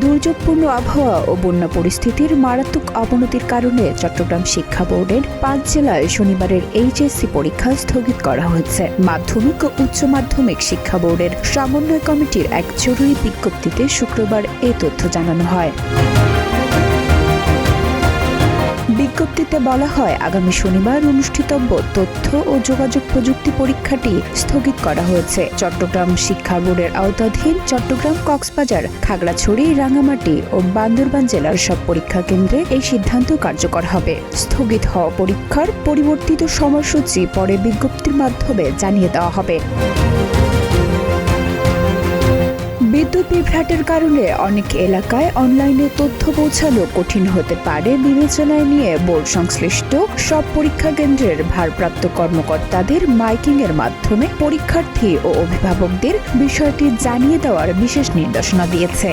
দুর্যোগপূর্ণ আবহাওয়া ও বন্যা পরিস্থিতির মারাত্মক অবনতির কারণে চট্টগ্রাম শিক্ষা বোর্ডের 5 জেলায় শনিবারের এইচএসসি পরীক্ষা স্থগিত করা হয়েছে। মাধ্যমিক ও উচ্চ মাধ্যমিক শিক্ষা বোর্ডের সমন্বয় কমিটির এক জরুরি বিজ্ঞপ্তিতে শুক্রবার এই তথ্য জানানো হয়। বিজ্ঞপ্তিতে বলা হয়, আগামী শনিবার অনুষ্ঠিতব্য তথ্য ও যোগাযোগ প্রযুক্তি পরীক্ষাটি স্থগিত করা হয়েছে। চট্টগ্রাম শিক্ষা বোর্ডের আওতাধীন চট্টগ্রাম, কক্সবাজার, খাগড়াছড়ি, রাঙ্গামাটি ও বান্দরবান জেলার সব পরীক্ষা কেন্দ্রে এই সিদ্ধান্ত কার্যকর হবে। স্থগিত হওয়া পরীক্ষার পরিবর্তিত সময়সূচি পরে বিজ্ঞপ্তির মাধ্যমে জানিয়ে দেওয়া হবে। বিদ্যুৎ বিভ্রাটের কারণে অনেক এলাকায় অনলাইনে তথ্য পৌঁছানো কঠিন হতে পারে বিবেচনায় নিয়ে বোর্ড সংশ্লিষ্ট সব পরীক্ষা কেন্দ্রের ভারপ্রাপ্ত কর্মকর্তাদের মাইকিংয়ের মাধ্যমে পরীক্ষার্থী ও অভিভাবকদের বিষয়টি জানিয়ে দেওয়ার বিশেষ নির্দেশনা দিয়েছে।